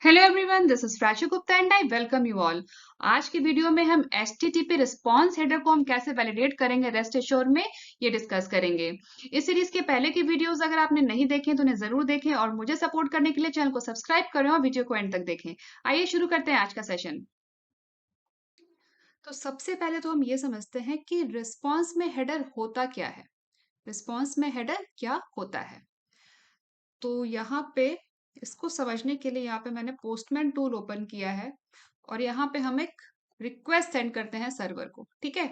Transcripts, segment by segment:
Hello everyone, this is Prachi Gupta and I welcome you all. आज की video में हम HTTP रिस्पांस हेडर को हम कैसे वैलिडेट करेंगे रेस्ट एश्योर में, ये डिस्कस करेंगे। इस सीरीज के पहले की वीडियोस अगर आपने नहीं देखे तो उन्हें जरूर देखें और मुझे सपोर्ट करने के लिए चैनल को सब्सक्राइब करें और वीडियो को एंड तक देखें। आइए शुरू करते हैं आज का सेशन। तो सबसे पहले तो हम ये समझते हैं कि रिस्पांस में हेडर होता क्या है। रिस्पांस में हेडर क्या होता है, तो यहाँ पे इसको समझने के लिए यहाँ पे मैंने पोस्टमैन टूल ओपन किया है और यहाँ पे हम एक रिक्वेस्ट सेंड करते हैं सर्वर को। ठीक है,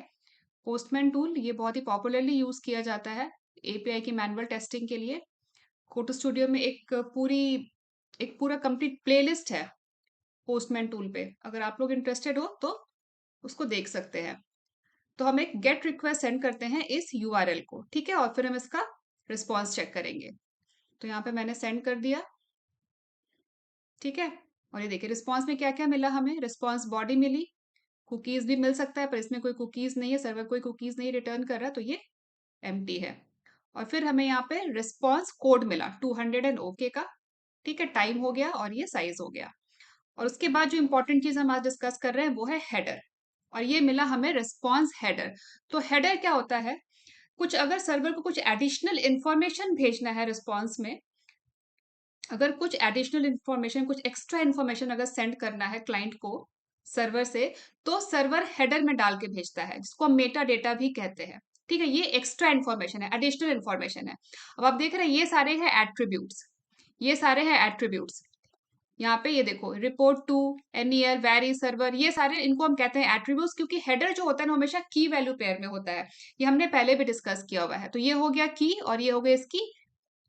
पोस्टमैन टूल ये बहुत ही पॉपुलरली यूज किया जाता है एपीआई की मैनुअल टेस्टिंग के लिए। कोटो स्टूडियो में एक पूरा कंप्लीट प्लेलिस्ट है पोस्टमैन टूल पे, अगर आप लोग इंटरेस्टेड हो तो उसको देख सकते हैं। तो हम एक गेट रिक्वेस्ट सेंड करते हैं इस यूआरएल को, ठीक है, और फिर हम इसका रिस्पॉन्स चेक करेंगे। तो यहाँ पे मैंने सेंड कर दिया, ठीक है। और ये देखिए रिस्पांस में क्या क्या मिला हमें। रिस्पांस बॉडी मिली, कुकीज भी मिल सकता है पर इसमें कोई कुकीज नहीं है, सर्वर कोई कुकीज नहीं रिटर्न कर रहा, तो ये एम्प्टी है। और फिर हमें यहाँ पे रिस्पांस कोड मिला 200 एंड ओके का, ठीक है, टाइम हो गया और ये साइज हो गया। और उसके बाद जो इंपॉर्टेंट चीज हम आज डिस्कस कर रहे हैं वो है हेडर, और ये मिला हमें रिस्पांस हेडर। तो हेडर क्या होता है, कुछ अगर सर्वर को कुछ एडिशनल इंफॉर्मेशन भेजना है रिस्पांस में, अगर कुछ एडिशनल इंफॉर्मेशन, कुछ एक्स्ट्रा इंफॉर्मेशन अगर सेंड करना है क्लाइंट को सर्वर से, तो सर्वर हेडर में डाल के भेजता है, जिसको हम मेटा डेटा भी कहते हैं। ठीक है, ये एक्स्ट्रा इन्फॉर्मेशन है, एडिशनल इन्फॉर्मेशन है। अब आप देख रहे हैं ये सारे हैं एट्रीब्यूट्स, ये सारे हैं एट्रीब्यूट्स। यहाँ पे ये देखो, रिपोर्ट टू, एनईएल, वेरी, सर्वर, ये सारे इनको हम कहते हैं एट्रीब्यूट्स, क्योंकि हेडर जो होता है ना हमेशा की वैल्यू पेयर में होता है। ये हमने पहले भी डिस्कस किया हुआ है। तो ये हो गया की और ये हो गया इसकी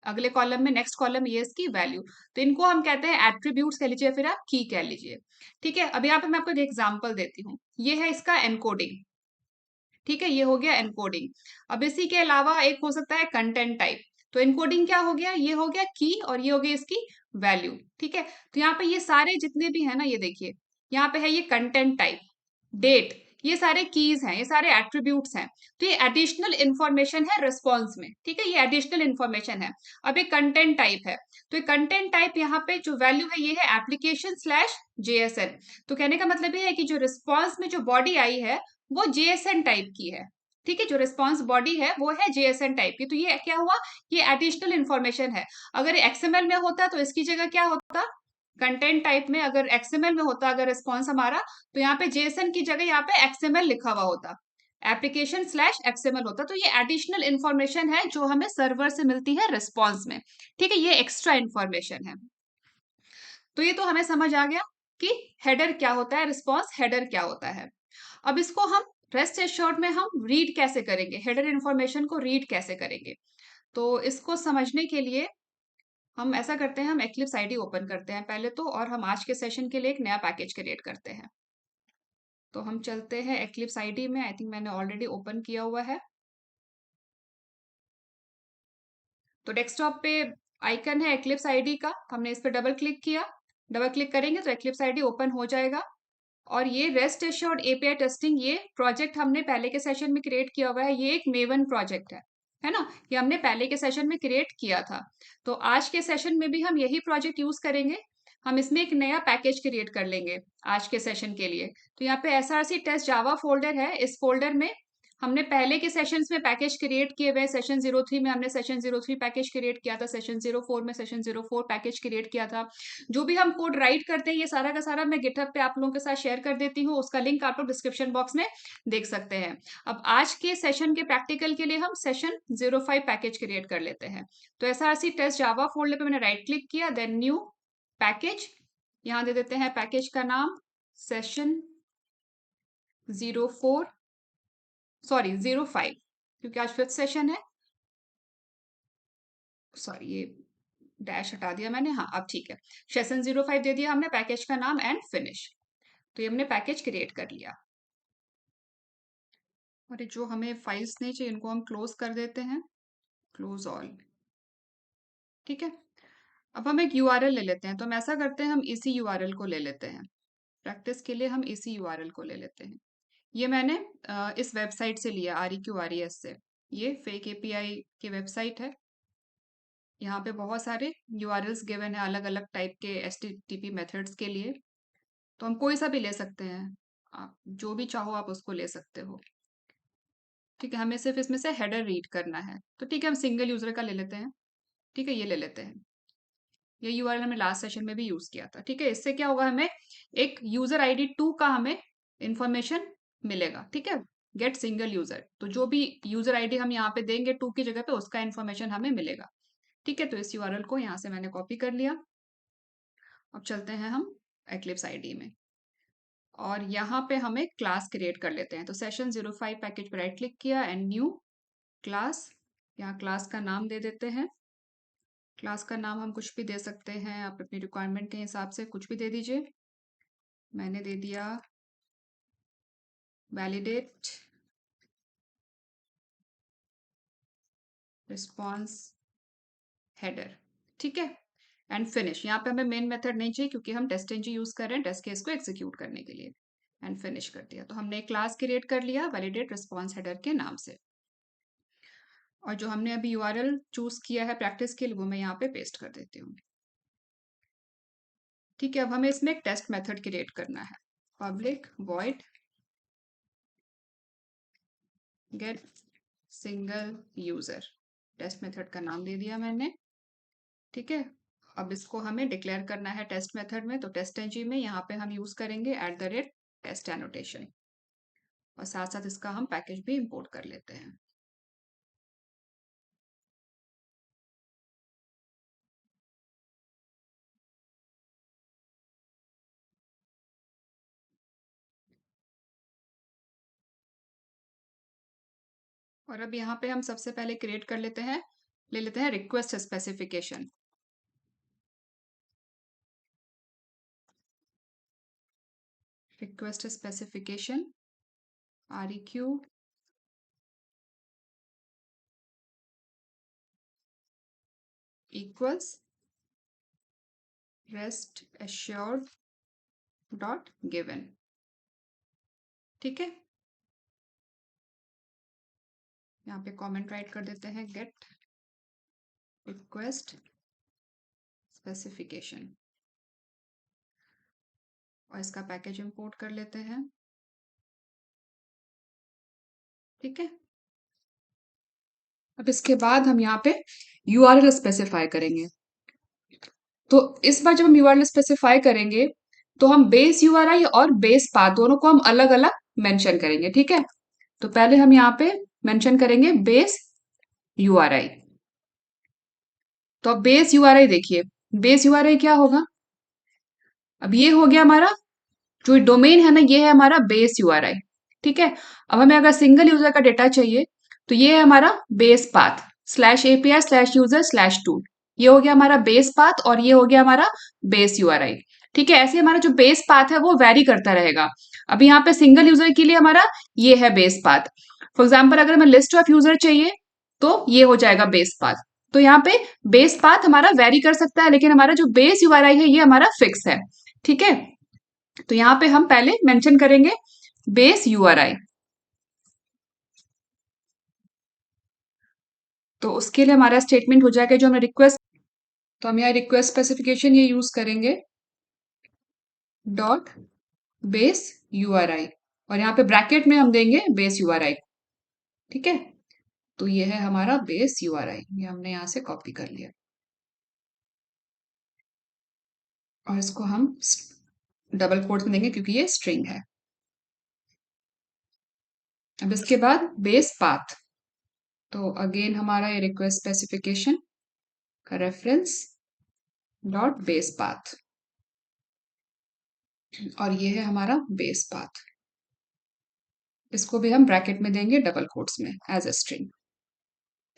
अगले कॉलम में, नेक्स्ट कॉलम ये इसकी वैल्यू। तो इनको हम कहते हैं एट्रीब्यूट्स कह लीजिए, फिर आप की कह लीजिए। ठीक है, अब यहाँ पे मैं आपको एक एग्जांपल देती हूँ। ये है इसका एनकोडिंग, ठीक है, ये हो गया एनकोडिंग। अब इसी के अलावा एक हो सकता है कंटेंट टाइप। तो एनकोडिंग क्या हो गया, ये हो गया की और ये हो गई इसकी वैल्यू। ठीक है, तो यहाँ पे ये सारे जितने भी है ना, ये देखिए यहाँ पे है ये कंटेंट टाइप, डेट, ये सारे कीज हैं, ये सारे एट्रीब्यूट्स हैं। तो ये एडिशनल इंफॉर्मेशन है रिस्पॉन्स में, ठीक है, ये एडिशनल इंफॉर्मेशन है। अब एक कंटेंट टाइप है, तो ये कंटेंट टाइप यहाँ पे जो वैल्यू है ये है एप्लीकेशन स्लैश जेएसएन। तो कहने का मतलब ये है कि जो रिस्पॉन्स में जो बॉडी आई है वो जेएसएन टाइप की है। ठीक है, जो रिस्पॉन्स बॉडी है वो है जेएसएन टाइप की। तो ये क्या हुआ, ये एडिशनल इंफॉर्मेशन है। अगर एक्सएमएल में होता तो इसकी जगह क्या होता, कंटेंट टाइप में अगर एक्सएमएल में होता अगर रिस्पॉन्स हमारा, तो यहाँ पे जेसन की जगह यहाँ पे एक्सएमएल लिखा हुआ होता, एप्लीकेशन स्लैश एक्सएमएल होता। तो ये एडिशनल इंफॉर्मेशन है जो हमें सर्वर से मिलती है रिस्पॉन्स में। ठीक है, ये एक्स्ट्रा इंफॉर्मेशन है। तो ये तो हमें समझ आ गया कि हेडर क्या होता है, रिस्पॉन्स हेडर क्या होता है। अब इसको हम रेस्ट एश्योर्ड में हम रीड कैसे करेंगे, हेडर इंफॉर्मेशन को रीड कैसे करेंगे। तो इसको समझने के लिए हम ऐसा करते हैं, हम एक्लिप्स आईडी ओपन करते हैं पहले तो, और हम आज के सेशन के लिए एक नया पैकेज क्रिएट करते हैं। तो हम चलते हैं एक्लिप्स आईडी में, आई थिंक मैंने ऑलरेडी ओपन किया हुआ है। तो डेस्कटॉप पे आइकन है एक्लिप्स आईडी का, हमने इस पर डबल क्लिक किया। डबल क्लिक करेंगे तो एक्लिप्स आईडी ओपन हो जाएगा। और ये रेस्ट एश्योर्ड एपीआई टेस्टिंग, ये प्रोजेक्ट हमने पहले के सेशन में क्रिएट किया हुआ है। ये एक मेवन प्रोजेक्ट है ना, ये हमने पहले के सेशन में क्रिएट किया था। तो आज के सेशन में भी हम यही प्रोजेक्ट यूज करेंगे। हम इसमें एक नया पैकेज क्रिएट कर लेंगे आज के सेशन के लिए। तो यहाँ पे एसआरसी टेस्ट जावा फोल्डर है, इस फोल्डर में हमने पहले के सेशंस में पैकेज क्रिएट किए हुए। सेशन 03 में हमने सेशन 03 पैकेज क्रिएट किया था, सेशन 04 में सेशन 04 पैकेज क्रिएट किया था। जो भी हम कोड राइट करते हैं ये सारा का सारा मैं गिटहब पे आप लोगों के साथ शेयर कर देती हूँ, उसका लिंक आप लोग डिस्क्रिप्शन बॉक्स में देख सकते हैं। अब आज के सेशन के प्रैक्टिकल के लिए हम सेशन 05 पैकेज क्रिएट कर लेते हैं। तो एसआरसी टेस्ट जावा फोल्डर पे मैंने राइट क्लिक किया, देन न्यू पैकेज, यहाँ दे देते हैं पैकेज का नाम सेशन 04, सॉरी 05, क्योंकि आज फिफ्थ सेशन है। सॉरी ये डैश हटा दिया मैंने, हाँ अब ठीक है। सेशन 05 दे दिया हमने, पैकेज का नाम एंड फिनिश। तो ये हमने पैकेज क्रिएट कर लिया। और जो हमें फाइल्स नहीं चाहिए इनको हम क्लोज कर देते हैं, क्लोज ऑल। ठीक है, अब हम एक यूआरएल ले लेते हैं। तो हम ऐसा करते हैं, हम इसी यूआरएल को ले लेते हैं प्रैक्टिस के लिए, हम इसी यूआरएल को ले लेते हैं। ये मैंने इस वेबसाइट से लिया, REQRES से। ये फेक एपीआई की वेबसाइट है, यहाँ पे बहुत सारे यूआरएल्स गिवन है अलग अलग टाइप के एचटीटीपी मेथड्स के लिए, तो हम कोई सा भी ले सकते हैं। आप जो भी चाहो आप उसको ले सकते हो। ठीक है, हमें सिर्फ इसमें से हेडर रीड करना है, तो ठीक है हम सिंगल यूजर का ले लेते हैं। ठीक है, ये ले लेते हैं। ये यूआरएल हमने लास्ट सेशन में भी यूज किया था। ठीक है, इससे क्या होगा, हमें एक यूजर आईडी 2 का हमें इंफॉर्मेशन मिलेगा। ठीक है, गेट सिंगल यूजर, तो जो भी यूजर आईडी हम यहाँ पे देंगे 2 की जगह पे उसका इंफॉर्मेशन हमें मिलेगा। ठीक है, तो इस यूआरएल को यहाँ से मैंने कॉपी कर लिया। अब चलते हैं हम एक्लिप्स आईडी में, और यहाँ पे हमें क्लास क्रिएट कर लेते हैं। तो सेशन 05 पैकेज पर राइट क्लिक किया एंड न्यू क्लास। यहाँ क्लास का नाम दे देते हैं। क्लास का नाम हम कुछ भी दे सकते हैं, आप अपनी रिक्वायरमेंट के हिसाब से कुछ भी दे दीजिए। मैंने दे दिया वैलिडेट रिस्पॉन्स हेडर। ठीक है, एंड फिनिश। यहाँ पे हमें मेन मेथड नहीं चाहिए क्योंकि हम टेस्ट एनजी यूज कर रहे हैं टेस्ट केस को एग्जीक्यूट करने के लिए। एंड फिनिश कर दिया, तो हमने एक क्लास क्रिएट कर लिया वैलिडेट रिस्पॉन्स हेडर के नाम से। और जो हमने अभी यूआरएल चूज किया है प्रैक्टिस के लिए वो मैं यहाँ पे पेस्ट कर देती हूँ। ठीक है, अब हमें इसमें एक टेस्ट मेथड क्रिएट करना है। Public void get single user, test method का नाम दे दिया मैंने। ठीक है, अब इसको हमें डिक्लेयर करना है टेस्ट मेथड में, तो टेस्ट एनजी में यहाँ पे हम यूज करेंगे @टेस्ट एनोटेशन, और साथ साथ इसका हम पैकेज भी इंपोर्ट कर लेते हैं। और अब यहाँ पे हम सबसे पहले क्रिएट कर लेते हैं, ले लेते हैं request specification. Request specification REQ equals rest assured dot given। ठीक है, यहाँ पे कमेंट राइट कर देते हैं गेट रिक्वेस्ट स्पेसिफिकेशन, और इसका पैकेज इंपोर्ट कर लेते हैं। ठीक है, अब इसके बाद हम यहाँ पे URL स्पेसिफाई करेंगे। तो इस बार जब हम URL स्पेसिफाई करेंगे तो हम बेस URI और बेस पाथ दोनों को हम अलग अलग मेंशन करेंगे। ठीक है, तो पहले हम यहाँ पे मेंशन करेंगे बेस URI। तो अब बेस URI देखिए, बेस URI क्या होगा, अब ये हो गया हमारा जो डोमेन है ना, ये है हमारा बेस URI। ठीक है, अब हमें अगर सिंगल यूजर का डेटा चाहिए तो ये है हमारा बेस पाथ /API/user/tool। ये हो गया हमारा बेस पाथ और ये हो गया हमारा बेस URI। ठीक है, ऐसे हमारा जो बेस पाथ है वो वैरी करता रहेगा। अभी यहाँ पे सिंगल यूजर के लिए हमारा ये है बेस पाथ। फॉर एग्जाम्पल अगर हमें लिस्ट ऑफ यूजर चाहिए तो ये हो जाएगा बेस पाथ। तो यहाँ पे बेस पाथ हमारा वैरी कर सकता है, लेकिन हमारा जो बेस URI है ये हमारा फिक्स है। ठीक है, तो यहाँ पे हम पहले मेंशन करेंगे बेस URI। तो उसके लिए हमारा स्टेटमेंट हो जाएगा जो हमें रिक्वेस्ट, तो हम यहाँ रिक्वेस्ट स्पेसिफिकेशन ये यूज करेंगे डॉट बेस URI, और यहाँ पे ब्रैकेट में हम देंगे बेस URI। ठीक है, तो ये है हमारा बेस URI, ये हमने यहाँ से कॉपी कर लिया, और इसको हम डबल कोट्स में देंगे क्योंकि ये स्ट्रिंग है। अब इसके बाद बेस पाथ, तो अगेन हमारा ये रिक्वेस्ट स्पेसिफिकेशन का रेफरेंस डॉट बेस पाथ, और ये है हमारा बेस पाथ। इसको भी हम ब्रैकेट में देंगे डबल कोट्स में एज अ स्ट्रिंग।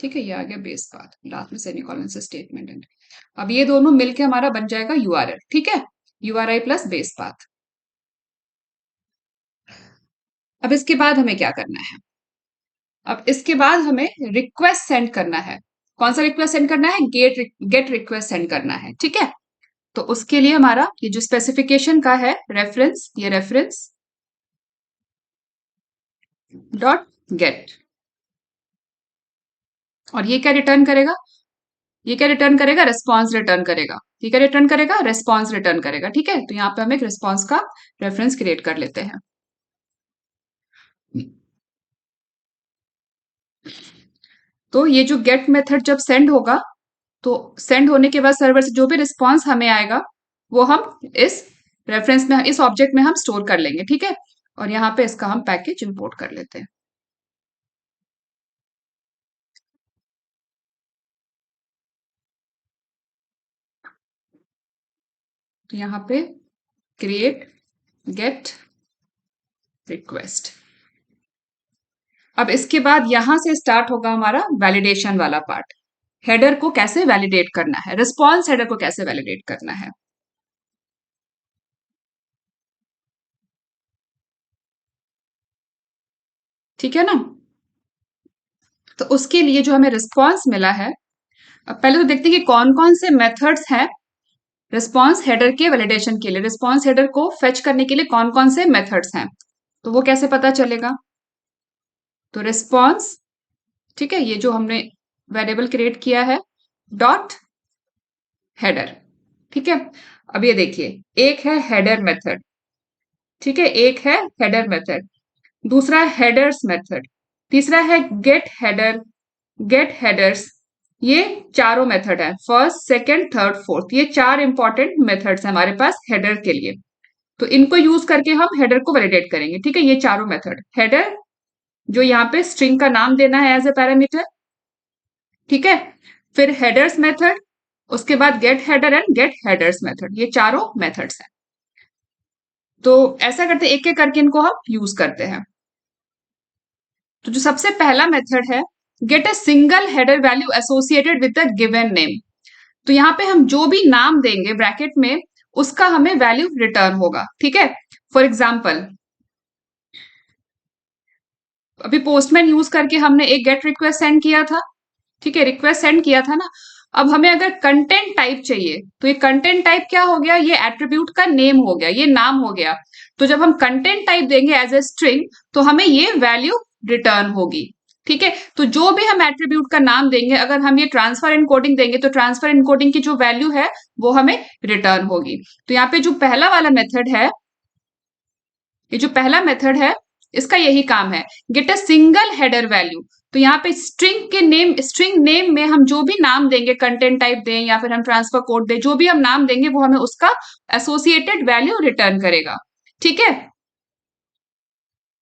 ठीक है, ये आ गया बेस पाथ, लास्ट में सेमीकोलन से स्टेटमेंट एंड। अब ये दोनों मिलके हमारा बन जाएगा URL। ठीक है, URI प्लस बेस पाथ। अब इसके बाद हमें क्या करना है, अब इसके बाद हमें रिक्वेस्ट सेंड करना है। कौन सा रिक्वेस्ट सेंड करना है, गेट रिक्वेस्ट सेंड करना है। ठीक है, तो उसके लिए हमारा ये जो स्पेसिफिकेशन का है रेफरेंस, ये रेफरेंस डॉट गेट, और ये क्या रिटर्न करेगा, ये क्या रिटर्न करेगा? रिस्पॉन्स रिटर्न करेगा। ये क्या रिटर्न करेगा? रिस्पॉन्स रिटर्न करेगा। ठीक है, तो यहाँ पे हम एक रिस्पॉन्स का रेफरेंस क्रिएट कर लेते हैं। तो ये जो गेट मेथड जब सेंड होगा, तो सेंड होने के बाद सर्वर से जो भी रिस्पॉन्स हमें आएगा वो हम इस रेफरेंस में, इस ऑब्जेक्ट में हम स्टोर कर लेंगे। ठीक है, और यहाँ पे इसका हम पैकेज इंपोर्ट कर लेते हैं। तो यहाँ पे क्रिएट गेट रिक्वेस्ट। अब इसके बाद यहां से स्टार्ट होगा हमारा वैलिडेशन वाला पार्ट। हेडर को कैसे वैलिडेट करना है, रिस्पॉन्स हेडर को कैसे वैलिडेट करना है। ठीक है ना? तो उसके लिए जो हमें रिस्पॉन्स मिला है, अब पहले तो देखते हैं कि कौन कौन से मेथड्स हैं रिस्पॉन्स हेडर के वैलिडेशन के लिए। रिस्पॉन्स हेडर को फेच करने के लिए कौन कौन से मेथड्स हैं, तो वो कैसे पता चलेगा? तो रिस्पॉन्स, ठीक है, ये जो हमने वेरिएबल क्रिएट किया है, डॉट हेडर। ठीक है, अब ये देखिए, एक है हेडर मेथड, ठीक है, एक है हेडर मेथड, दूसरा है हेडर्स मेथड, तीसरा है गेट हेडर, गेट हेडर्स। ये चारों मेथड है, फर्स्ट सेकंड थर्ड फोर्थ, ये चार इंपॉर्टेंट मेथड्स हैं हमारे पास हेडर के लिए। तो इनको यूज करके हम हेडर को वैलिडेट करेंगे। ठीक है, ये चारों मेथड, हेडर जो यहाँ पे स्ट्रिंग का नाम देना है एज ए पैरामीटर, ठीक है, फिर हेडर्स मेथड, उसके बाद get header and get headers method, ये चारों मेथड्स हैं। तो ऐसा करते एक एक करके इनको हम यूज करते हैं। तो जो सबसे पहला मेथड है, get a single header value associated with the given name. तो यहाँ पे हम जो भी नाम देंगे ब्रैकेट में, उसका हमें वैल्यू रिटर्न होगा। ठीक है, फॉर एग्जाम्पल अभी पोस्टमैन यूज करके हमने एक गेट रिक्वेस्ट सेंड किया था। ठीक है, रिक्वेस्ट सेंड किया था ना। अब हमें अगर कंटेंट टाइप चाहिए, तो ये कंटेंट टाइप क्या हो गया? ये एट्रीब्यूट का नेम हो गया, ये नाम हो गया। तो जब हम कंटेंट टाइप देंगे एज ए स्ट्रिंग, तो हमें ये वैल्यू रिटर्न होगी। ठीक है, तो जो भी हम एट्रीब्यूट का नाम देंगे, अगर हम ये ट्रांसफर एनकोडिंग देंगे, तो ट्रांसफर एनकोडिंग की जो वैल्यू है वो हमें रिटर्न होगी। तो यहाँ पे जो पहला वाला मेथड है, ये जो पहला मेथड है, इसका यही काम है, get a single header value. तो यहाँ पे स्ट्रिंग के नेम, स्ट्रिंग नेम में हम जो भी नाम देंगे, कंटेंट टाइप दें या फिर हम ट्रांसफर कोड दें, जो भी हम नाम देंगे वो हमें उसका एसोसिएटेड वैल्यू रिटर्न करेगा। ठीक है,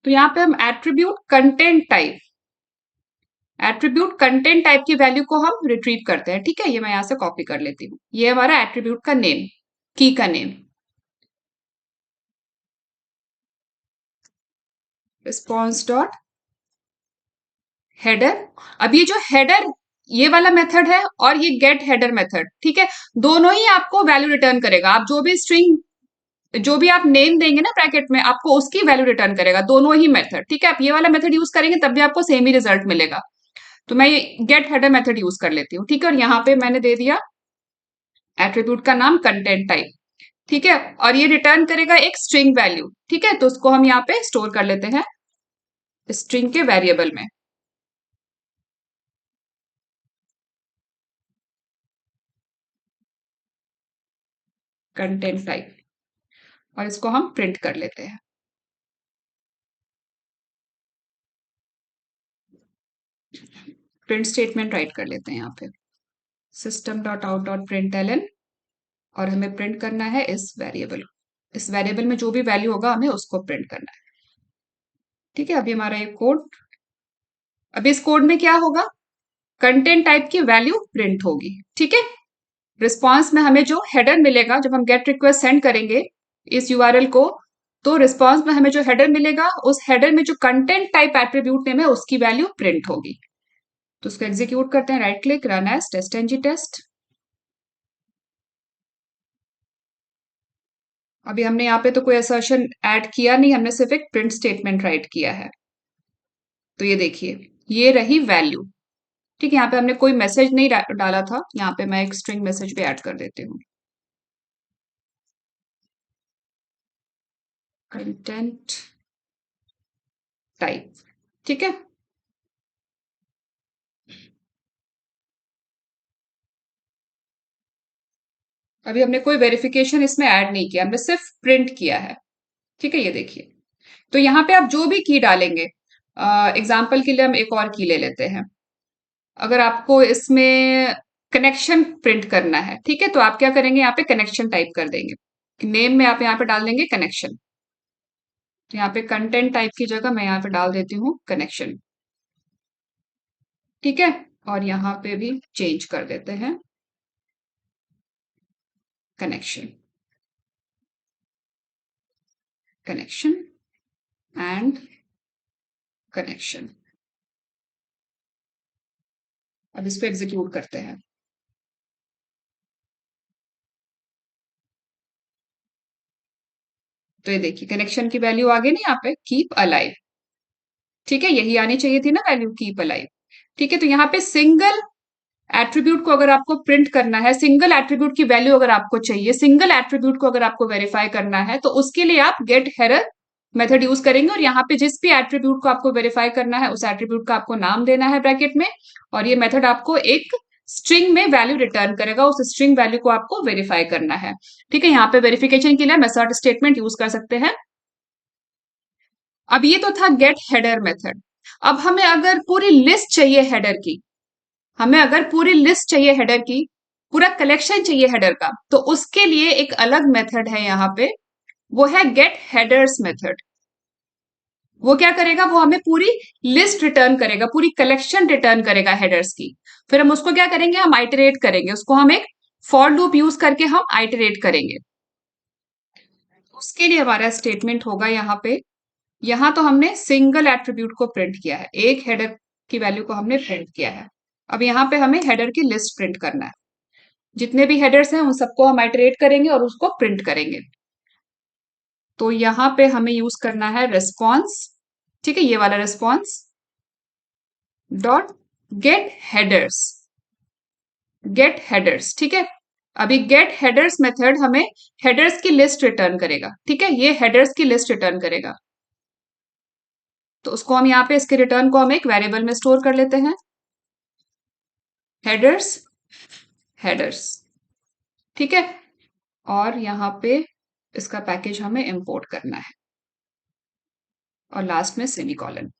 तो यहाँ पे हम एट्रीब्यूट कंटेंट टाइप की वैल्यू को हम रिट्रीव करते हैं। ठीक है, ये मैं यहाँ से कॉपी कर लेती हूँ, ये हमारा एट्रीब्यूट का नेम, की का नेम, रिस्पॉन्स डॉट हेडर। अब ये जो हेडर, ये वाला मेथड है, और ये गेट हेडर मेथड, ठीक है, दोनों ही आपको वैल्यू रिटर्न करेगा। आप जो भी स्ट्रिंग, जो भी आप नेम देंगे ना ब्रैकेट में, आपको उसकी वैल्यू रिटर्न करेगा, दोनों ही मेथड। ठीक है, आप ये वाला मेथड यूज करेंगे तब भी आपको सेम ही रिजल्ट मिलेगा। तो मैं ये गेट हेडर मेथड यूज कर लेती हूँ। ठीक है, और यहाँ पे मैंने दे दिया एट्रीब्यूट का नाम कंटेंट टाइप। ठीक है, और ये रिटर्न करेगा एक स्ट्रिंग वैल्यू। ठीक है, तो उसको हम यहाँ पे स्टोर कर लेते हैं स्ट्रिंग के वेरिएबल में, कंटेंट टाइप, और इसको हम प्रिंट कर लेते हैं। प्रिंट स्टेटमेंट राइट कर लेते हैं यहाँ पे, system dot out dot print L N, और हमें प्रिंट करना है इस वेरिएबल में जो भी वैल्यू होगा हमें उसको प्रिंट करना है। ठीक है, अभी हमारा ये कोड, अभी इस कोड में क्या होगा? कंटेंट टाइप की वैल्यू प्रिंट होगी। ठीक है, रिस्पॉन्स में हमें जो हेडर मिलेगा, जब हम गेट रिक्वेस्ट सेंड करेंगे इस यूआरएल को, तो रिस्पॉन्स में हमें जो हेडर मिलेगा, उस हेडर में जो कंटेंट टाइप एट्रीब्यूट नेम है उसकी वैल्यू प्रिंट होगी। तो उसको एग्जीक्यूट करते हैं, right click, run as test NG test. अभी हमने यहाँ पे तो कोई असर्शन ऐड किया नहीं, हमने सिर्फ एक प्रिंट स्टेटमेंट राइट किया है। तो ये देखिए, ये रही वैल्यू। ठीक है, यहाँ पे हमने कोई मैसेज नहीं डाला था, यहाँ पे मैं एक स्ट्रिंग मैसेज भी ऐड कर देती हूँ, कंटेंट टाइप। ठीक है, अभी हमने कोई वेरिफिकेशन इसमें ऐड नहीं किया, हमने सिर्फ प्रिंट किया है। ठीक है, ये देखिए। तो यहाँ पे आप जो भी की डालेंगे, एग्जाम्पल के लिए हम एक और की ले लेते हैं। अगर आपको इसमें कनेक्शन प्रिंट करना है, ठीक है, तो आप क्या करेंगे, यहाँ पे कनेक्शन टाइप कर देंगे। नेम में आप यहाँ पे डाल देंगे कनेक्शन। तो यहाँ पे कंटेंट टाइप की जगह मैं यहाँ पे डाल देती हूँ कनेक्शन। ठीक है, और यहाँ पे भी चेंज कर देते हैं कनेक्शन, कनेक्शन एंड कनेक्शन। अब इसको एग्जीक्यूट करते हैं। तो ये देखिए कनेक्शन की वैल्यू आ गई ना यहाँ पे, कीप अलाइव। ठीक है, यही आनी चाहिए थी ना वैल्यू, कीप अलाइव। ठीक है, तो यहाँ पे सिंगल एट्रीब्यूट को अगर आपको प्रिंट करना है, सिंगल एट्रीब्यूट की वैल्यू अगर आपको चाहिए, सिंगल एट्रीब्यूट को अगर आपको वेरीफाई करना है, तो उसके लिए आप गेट हेडर मेथड यूज करेंगे। और यहाँ पे जिस भी एट्रीब्यूट को आपको वेरीफाई करना है, उस एट्रीब्यूट का आपको नाम देना है ब्रैकेट में, और ये मेथड आपको एक स्ट्रिंग में वैल्यू रिटर्न करेगा, उस स्ट्रिंग वैल्यू को आपको वेरीफाई करना है। ठीक है, यहाँ पे वेरिफिकेशन के लिए मेथड स्टेटमेंट यूज कर सकते हैं। अब ये तो था गेट हेडर मेथड। अब हमें अगर पूरी लिस्ट चाहिए हेडर की, हमें अगर पूरी लिस्ट चाहिए हेडर की, पूरा कलेक्शन चाहिए हेडर का, तो उसके लिए एक अलग मेथड है यहाँ पे, वो है गेट हेडर्स मेथड। वो क्या करेगा, वो हमें पूरी लिस्ट रिटर्न करेगा, पूरी कलेक्शन रिटर्न करेगा हेडर्स की। फिर हम उसको क्या करेंगे, हम आइटरेट करेंगे उसको, हम एक फॉर लूप यूज करके हम आइटरेट करेंगे। उसके लिए हमारा स्टेटमेंट होगा यहाँ पे, यहां तो हमने सिंगल एट्रीब्यूट को प्रिंट किया है, एक हेडर की वैल्यू को हमने प्रिंट किया है। अब यहाँ पे हमें हेडर की लिस्ट प्रिंट करना है, जितने भी हेडर्स हैं उन सबको हम आइटरेट करेंगे और उसको प्रिंट करेंगे। तो यहाँ पे हमें यूज करना है रिस्पॉन्स। ठीक है, ये वाला response dot get headers, get headers. ठीक है, अभी गेट हेडर्स मेथड हमें हेडर्स की लिस्ट रिटर्न करेगा। ठीक है, ये हेडर्स की लिस्ट रिटर्न करेगा, तो उसको हम यहाँ पे, इसके रिटर्न को हम एक वेरिएबल में स्टोर कर लेते हैं, हेडर्स, हेडर्स। ठीक है, और यहाँ पे इसका पैकेज हमें इंपोर्ट करना है, और लास्ट में सेमीकोलन।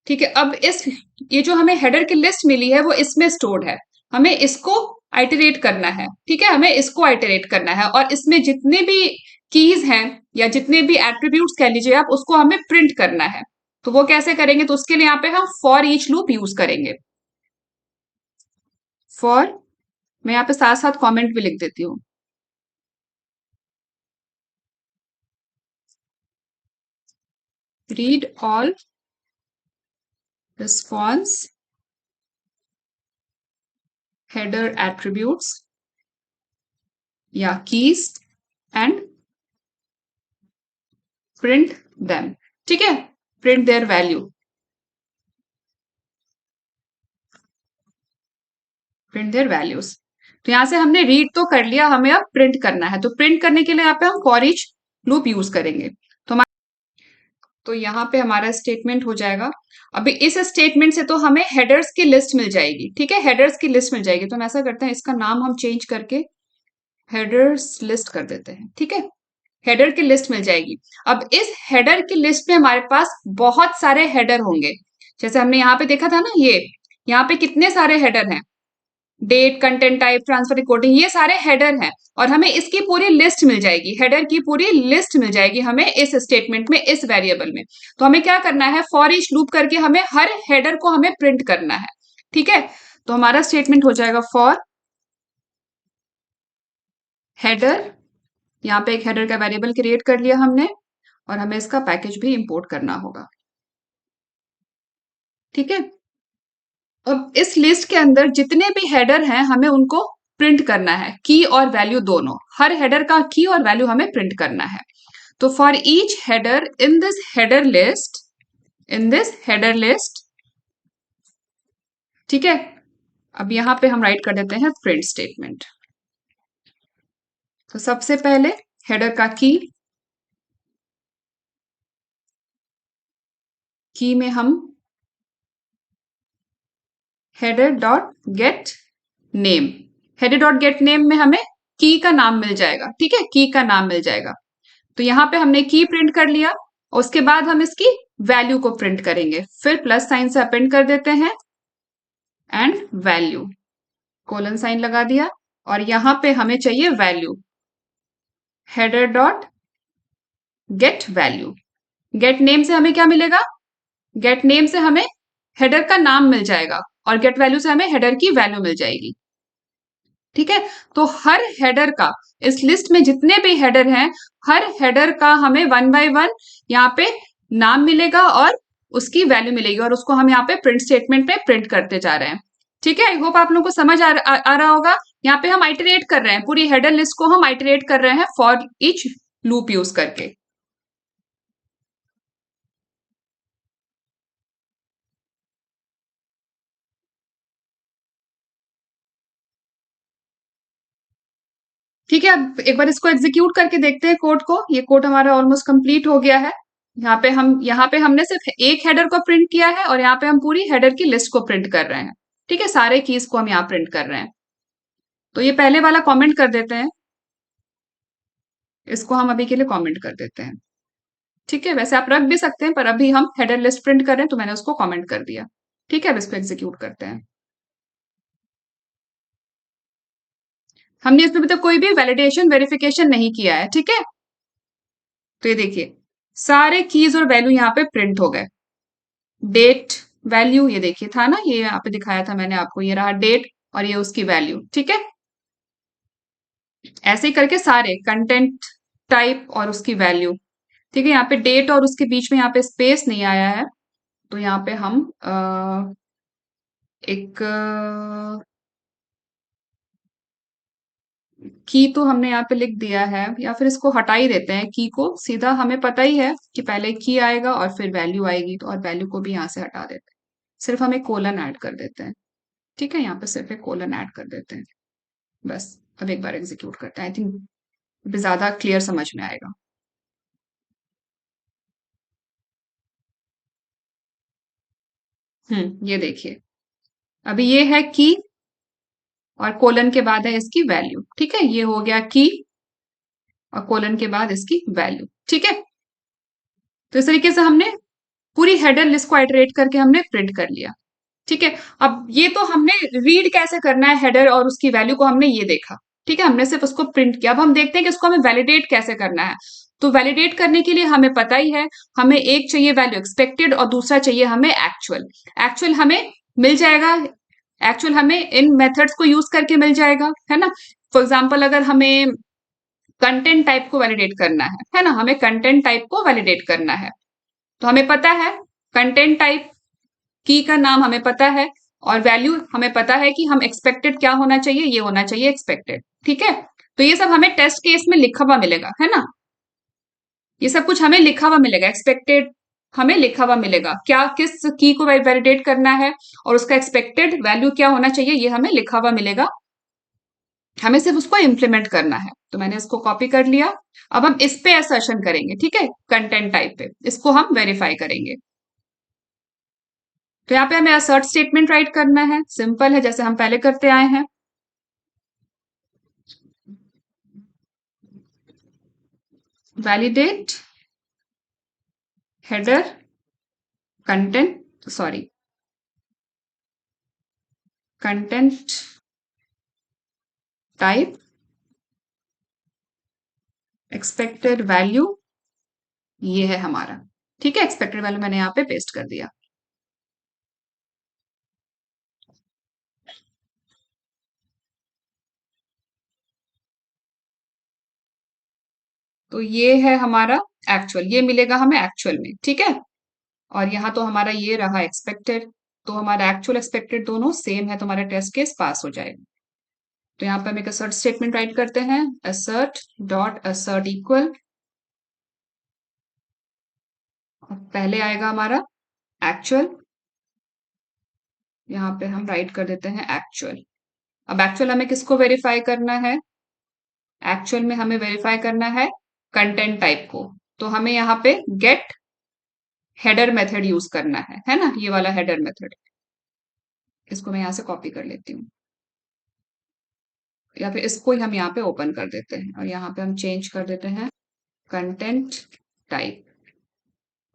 ठीक है, अब इस, ये जो हमें हेडर की लिस्ट मिली है वो इसमें स्टोर्ड है, हमें इसको आइटरेट करना है। ठीक है, हमें इसको आइटरेट करना है, और इसमें जितने भी कीज हैं या जितने भी एट्रीब्यूट्स कह लीजिए आप, उसको हमें प्रिंट करना है। तो वो कैसे करेंगे, तो उसके लिए यहाँ पे हम फॉर ईच लूप यूज करेंगे। फॉर, मैं यहाँ पे साथ साथ कमेंट भी लिख देती हूँ, read all response header attributes या कीज एंड प्रिंट देम। ठीक है, print their value, print there values. तो यहां से हमने रीड तो कर लिया, हमें अब प्रिंट करना है। तो प्रिंट करने के लिए यहाँ पे हम फॉर ईच लूप यूज करेंगे। तो तो यहाँ पे हमारा स्टेटमेंट हो जाएगा। अभी इस स्टेटमेंट से तो हमें हेडर्स की लिस्ट मिल जाएगी। ठीक है, हेडर्स की लिस्ट मिल जाएगी। तो हम ऐसा करते हैं, इसका नाम हम चेंज करके हेडर्स लिस्ट कर देते हैं। ठीक है, हेडर की लिस्ट मिल जाएगी। अब इस हेडर की लिस्ट में हमारे पास बहुत सारे हेडर होंगे, जैसे हमने यहाँ पे देखा था ना, ये यहाँ पे कितने सारे हेडर हैं, date, content type, transfer recording, ये सारे हेडर हैं, और हमें इसकी पूरी लिस्ट मिल जाएगी, हेडर की पूरी लिस्ट मिल जाएगी हमें इस स्टेटमेंट में, इस वेरिएबल में। तो हमें क्या करना है, फॉर ईच लूप करके हमें हर हेडर को हमें प्रिंट करना है। ठीक है, तो हमारा स्टेटमेंट हो जाएगा फॉर हेडर, यहाँ पे एक हेडर का वेरिएबल क्रिएट कर लिया हमने, और हमें इसका पैकेज भी इंपोर्ट करना होगा। ठीक है, अब इस लिस्ट के अंदर जितने भी हेडर हैं हमें उनको प्रिंट करना है, की और वैल्यू दोनों, हर हेडर का की और वैल्यू हमें प्रिंट करना है। तो for each header in this header list, in this header list. ठीक है, अब यहां पे हम राइट कर देते हैं प्रिंट स्टेटमेंट। तो सबसे पहले हेडर का की में हम header dot gate name, header dot gate name में हमें की का नाम मिल जाएगा, ठीक है, की का नाम मिल जाएगा। तो यहाँ पे हमने की प्रिंट कर लिया, उसके बाद हम इसकी वैल्यू को प्रिंट करेंगे, फिर प्लस साइन से अपेंड कर देते हैं एंड वैल्यू, कोलन साइन लगा दिया, और यहाँ पे हमें चाहिए value, header dot get value. Gate name से हमें क्या मिलेगा, गेट नेम से हमें हेडर का नाम मिल जाएगा, और गेट वैल्यू से हमें हेडर की वैल्यू मिल जाएगी, ठीक है। तो हर हेडर का, इस लिस्ट में जितने भी हेडर हैं, हर हेडर का हमें वन बाय वन यहाँ पे नाम मिलेगा और उसकी वैल्यू मिलेगी, और उसको हम यहाँ पे प्रिंट स्टेटमेंट में प्रिंट करते जा रहे हैं, ठीक है। आई होप आप लोगों को समझ आ रहा होगा। यहाँ पे हम आइटरेट कर रहे हैं, पूरी हेडर लिस्ट को हम आइटरेट कर रहे हैं फॉर ईच लूप यूज करके। ठीक है, अब एक बार इसको एग्जीक्यूट करके देखते हैं कोड को। ये कोड हमारा ऑलमोस्ट कंप्लीट हो गया है। यहाँ पे हमने सिर्फ एक हेडर को प्रिंट किया है, और यहाँ पे हम पूरी हेडर की लिस्ट को प्रिंट कर रहे हैं, ठीक है, सारे कीज को हम यहाँ प्रिंट कर रहे हैं। तो ये पहले वाला कमेंट कर देते हैं, इसको हम अभी के लिए कमेंट कर देते हैं, ठीक है। वैसे आप रख भी सकते हैं, पर अभी हम हेडर लिस्ट प्रिंट कर रहे हैं तो मैंने उसको कमेंट कर दिया, ठीक है। अब इसको एग्जीक्यूट करते हैं। हमने इसमें अभी तक कोई भी वैलिडेशन वेरिफिकेशन नहीं किया है, ठीक है। तो ये देखिए, सारे कीज और वैल्यू यहाँ पे प्रिंट हो गए। डेट वैल्यू, ये देखिए था ना, ये यहाँ पे दिखाया था मैंने आपको, ये रहा डेट और ये उसकी वैल्यू, ठीक है। ऐसे ही करके सारे कंटेंट टाइप और उसकी वैल्यू, ठीक है। यहाँ पे डेट और उसके बीच में यहाँ पे स्पेस नहीं आया है, तो यहाँ पे हम एक की तो हमने यहाँ पे लिख दिया है, या फिर इसको हटा ही देते हैं की को, सीधा हमें पता ही है कि पहले की आएगा और फिर वैल्यू आएगी, तो और वैल्यू को भी यहाँ से हटा देते हैं, सिर्फ हम एक कोलन ऐड कर देते हैं, ठीक है। यहाँ पे सिर्फ एक कोलन ऐड कर देते हैं, बस। अब एक बार एग्जीक्यूट करते हैं, आई थिंक ज्यादा क्लियर समझ में आएगा। ये देखिए, अभी ये है की, और कोलन के बाद है इसकी वैल्यू, ठीक है। ये हो गया की, और कोलन के बाद इसकी वैल्यू, ठीक है। तो इस तरीके से हमने पूरी हेडर लिस्ट को आइटरेट करके हमने प्रिंट कर लिया, ठीक है। अब ये तो हमने रीड कैसे करना है हेडर और उसकी वैल्यू को हमने ये देखा, ठीक है, हमने सिर्फ उसको प्रिंट किया। अब हम देखते हैं कि इसको हमें वैलिडेट कैसे करना है। तो वैलिडेट करने के लिए हमें पता ही है, हमें एक चाहिए वैल्यू एक्सपेक्टेड और दूसरा चाहिए हमें एक्चुअल। एक्चुअल हमें मिल जाएगा, एक्चुअल हमें इन मेथड्स को यूज करके मिल जाएगा, है ना। फॉर एग्जाम्पल, अगर हमें कंटेंट टाइप को वैलिडेट करना है ना, हमें कंटेंट टाइप को वैलिडेट करना है, तो हमें पता है कंटेंट टाइप, की का नाम हमें पता है, और वैल्यू हमें पता है कि हम एक्सपेक्टेड क्या होना चाहिए, ये होना चाहिए एक्सपेक्टेड, ठीक है। तो ये सब हमें टेस्ट केस में लिखा हुआ मिलेगा, है ना। ये सब कुछ हमें लिखा हुआ मिलेगा, एक्सपेक्टेड हमें लिखा हुआ मिलेगा, क्या किस की को वैलिडेट करना है और उसका एक्सपेक्टेड वैल्यू क्या होना चाहिए, ये हमें लिखा हुआ मिलेगा। हमें सिर्फ उसको इम्प्लीमेंट करना है। तो मैंने इसको कॉपी कर लिया। अब हम इस पे असर्शन करेंगे, ठीक है, कंटेंट टाइप पे इसको हम वेरीफाई करेंगे। तो यहाँ पे हमें असर्ट स्टेटमेंट राइट करना है, सिंपल है, जैसे हम पहले करते आए हैं। Validate header content, sorry, content type expected value, ये है हमारा, ठीक है। एक्सपेक्टेड वैल्यू मैंने यहाँ पे पेस्ट कर दिया। तो ये है हमारा एक्चुअल, ये मिलेगा हमें एक्चुअल में, ठीक है। और यहाँ तो हमारा ये रहा एक्सपेक्टेड, तो हमारा एक्चुअल एक्सपेक्टेड दोनों सेम है, तो हमारा टेस्ट केस पास हो जाएगा। तो यहाँ पे हम एक असर्ट स्टेटमेंट राइट करते हैं, असर्ट डॉट असर्ट इक्वल, पहले आएगा हमारा एक्चुअल, यहाँ पे हम राइट कर देते हैं एक्चुअल। अब एक्चुअल हमें किसको वेरीफाई करना है, एक्चुअल में हमें वेरीफाई करना है कंटेंट टाइप को, तो हमें यहाँ पे गेट हेडर मेथड यूज करना है ना, ये वाला हेडर मेथड। इसको मैं यहाँ से कॉपी कर लेती हूँ। या फिर इसको ही हम यहाँ पे ओपन कर देते हैं और यहाँ पे हम चेंज कर देते हैं कंटेंट टाइप,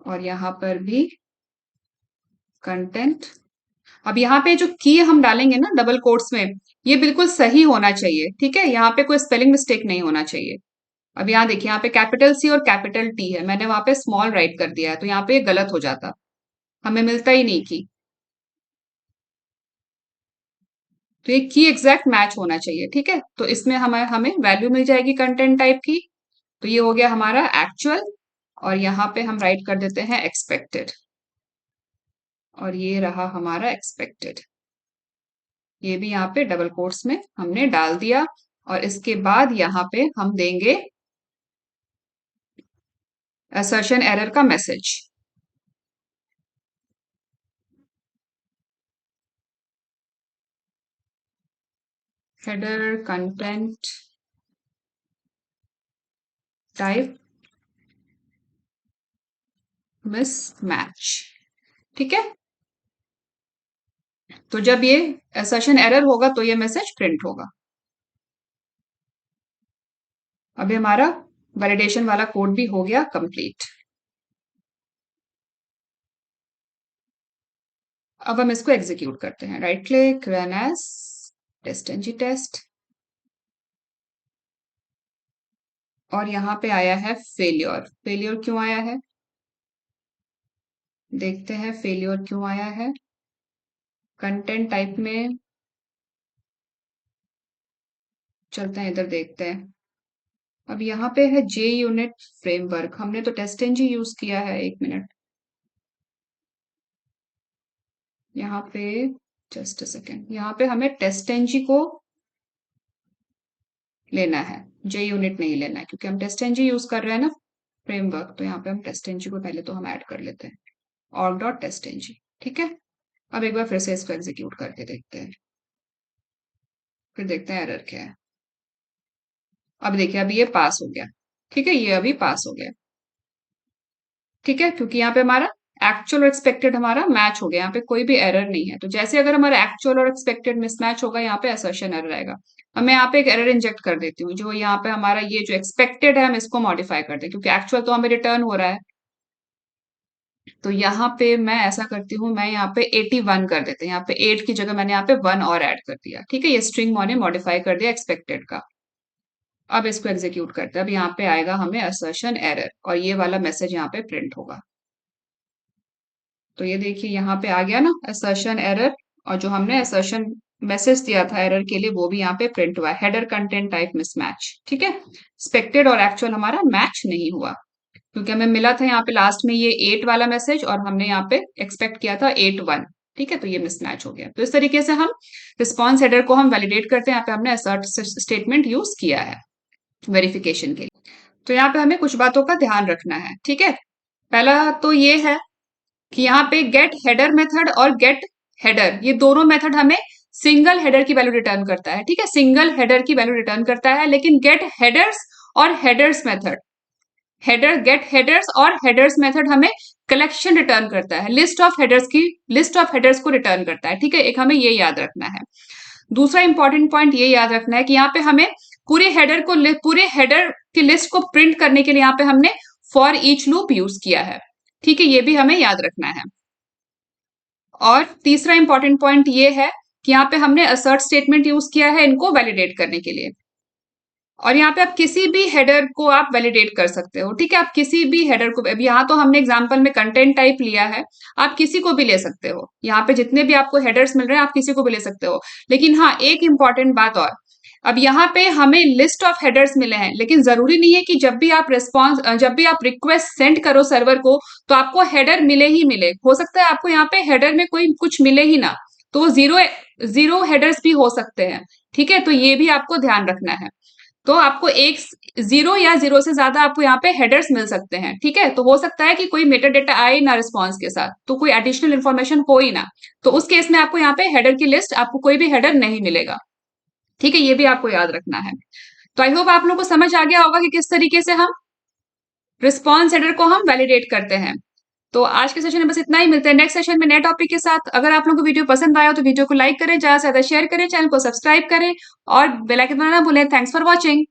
और यहाँ पर भी कंटेंट। अब यहाँ पे जो की हम डालेंगे ना डबल कोट्स में, ये बिल्कुल सही होना चाहिए, ठीक है, यहाँ पे कोई स्पेलिंग मिस्टेक नहीं होना चाहिए। अब यहाँ देखिए, यहाँ पे कैपिटल सी और कैपिटल टी है, मैंने वहां पे स्मॉल राइट कर दिया है, तो यहाँ पे ये गलत हो जाता, हमें मिलता ही नहीं की। तो ये की एग्जैक्ट मैच होना चाहिए, ठीक है। तो इसमें हमें हमें वैल्यू मिल जाएगी कंटेंट टाइप की। तो ये हो गया हमारा एक्चुअल, और यहाँ पे हम राइट कर देते हैं एक्सपेक्टेड, और ये रहा हमारा एक्सपेक्टेड। ये भी यहाँ पे डबल कोट्स में हमने डाल दिया, और इसके बाद यहाँ पे हम देंगे असर्शन एरर का message. Header content type mismatch, ठीक है। तो जब ये असर्शन एरर होगा तो ये मैसेज प्रिंट होगा। अभी हमारा वैलिडेशन वाला कोड भी हो गया कंप्लीट। अब हम इसको एग्जीक्यूट करते हैं, right click, run as test NG test, और यहाँ पे आया है फेलियर। फेलियर क्यों आया है, देखते हैं फेलियर क्यों आया है। कंटेंट टाइप में चलते हैं, इधर देखते हैं। अब यहाँ पे है जे यूनिट फ्रेमवर्क, हमने तो टेस्ट एनजी यूज किया है। एक मिनट, यहाँ पे जस्ट अ सेकेंड, यहाँ पे हमें टेस्ट एनजी को लेना है, जे यूनिट नहीं लेना है, क्योंकि हम टेस्ट एनजी यूज कर रहे हैं ना फ्रेमवर्क। तो यहाँ पे हम टेस्ट एनजी को पहले तो हम ऐड कर लेते हैं, org डॉट टेस्ट एनजी, ठीक है। अब एक बार फिर से इसको एग्जीक्यूट करके देखते हैं, फिर देखते हैं एरर क्या है। अब देखिए, अभी ये पास हो गया, ठीक है, ये अभी पास हो गया, ठीक है, क्योंकि यहाँ पे हमारा एक्चुअल और एक्सपेक्टेड हमारा मैच हो गया, यहाँ पे कोई भी एरर नहीं है। तो जैसे अगर हमारा एक्चुअल और एक्सपेक्टेड मिसमैच होगा, यहाँ पे असर्शन एरर आएगा। अब मैं यहाँ पे एक एरर इंजेक्ट कर देती हूँ, जो यहाँ पे हमारा ये जो एक्सपेक्टेड है हम इसको मॉडिफाई कर दें, क्योंकि एक्चुअल तो हमें रिटर्न हो रहा है। तो यहाँ पे मैं ऐसा करती हूँ, मैं यहाँ पे 81 कर देते हैं, यहाँ पे 8 की जगह मैंने यहाँ पे 1 और ऐड कर दिया, ठीक है। ये स्ट्रिंग मैंने मॉडिफाई कर दिया एक्सपेक्टेड का। अब इसको एग्जीक्यूट करते हैं, अब यहाँ पे आएगा हमें असर्शन एरर, और ये वाला मैसेज यहाँ पे प्रिंट होगा। तो ये देखिए, यहाँ पे आ गया ना असर्शन एरर, और जो हमने असर्शन मैसेज दिया था एरर के लिए, वो भी यहाँ पे प्रिंट हुआ, हेडर कंटेंट टाइप मिसमैच, ठीक है। एक्सपेक्टेड और एक्चुअल हमारा मैच नहीं हुआ, क्योंकि हमें मिला था यहाँ पे लास्ट में ये 8 वाला मैसेज, और हमने यहाँ पे एक्सपेक्ट किया था 8 1, ठीक है। तो ये मिसमैच हो गया। तो इस तरीके से हम रिस्पॉन्स हेडर को हम वैलिडेट करते हैं। यहाँ पे हमने असर्ट स्टेटमेंट यूज किया है वेरिफिकेशन के लिए। तो यहाँ पे हमें कुछ बातों का ध्यान रखना है, ठीक है। पहला तो ये है कि यहाँ पे गेट हेडर मेथड और गेट हेडर, ये दोनों मेथड हमें सिंगल हेडर की वैल्यू रिटर्न करता है, ठीक है, सिंगल हेडर की वैल्यू रिटर्न करता है। लेकिन गेट हेडर्स और headers method, header get headers और हेडर्स मेथड हमें कलेक्शन रिटर्न करता है, लिस्ट ऑफ हेडर्स की, लिस्ट ऑफ हेडर्स को रिटर्न करता है, ठीक है। एक हमें ये याद रखना है। दूसरा इंपॉर्टेंट पॉइंट ये याद रखना है कि यहाँ पे हमें पूरे हेडर की लिस्ट को प्रिंट करने के लिए यहाँ पे हमने फॉर ईच लूप यूज किया है, ठीक है, ये भी हमें याद रखना है। और तीसरा इंपॉर्टेंट पॉइंट ये है कि यहाँ पे हमने असर्ट स्टेटमेंट यूज किया है इनको वैलिडेट करने के लिए। और यहाँ पे आप किसी भी हेडर को आप वैलिडेट कर सकते हो, ठीक है, आप किसी भी हेडर को, अब यहाँ तो हमने एग्जांपल में कंटेंट टाइप लिया है, आप किसी को भी ले सकते हो, यहाँ पे जितने भी आपको हेडर्स मिल रहे हैं आप किसी को भी ले सकते हो। लेकिन हाँ, एक इंपॉर्टेंट बात और, अब यहाँ पे हमें लिस्ट ऑफ हेडर्स मिले हैं, लेकिन जरूरी नहीं है कि जब भी आप रिक्वेस्ट सेंड करो सर्वर को तो आपको हेडर मिले ही मिले। हो सकता है आपको यहाँ पे हेडर में कोई कुछ मिले ही ना, तो वो जीरो जीरो हेडर्स भी हो सकते हैं, ठीक है। तो ये भी आपको ध्यान रखना है। तो आपको एक जीरो या जीरो से ज्यादा आपको यहाँ पे हेडर्स मिल सकते हैं, ठीक है। तो हो सकता है कि कोई मेटा डेटा आए ना रिस्पॉन्स के साथ, तो कोई एडिशनल इन्फॉर्मेशन हो ही ना, तो उस केस में आपको यहाँ पे हेडर की लिस्ट, आपको कोई भी हेडर नहीं मिलेगा, ठीक है। ये भी आपको याद रखना है। तो आई होप आप लोग को समझ आ गया होगा कि किस तरीके से हम रिस्पॉन्स हेडर को हम वैलिडेट करते हैं। तो आज के सेशन में बस इतना ही, मिलते हैं नेक्स्ट सेशन में नए टॉपिक के साथ। अगर आप लोगों को वीडियो पसंद आया हो तो वीडियो को लाइक करें, ज्यादा से ज्यादा शेयर करें, चैनल को सब्सक्राइब करें और बेल आइकन दबाना ना भूलें। Thanks for watching.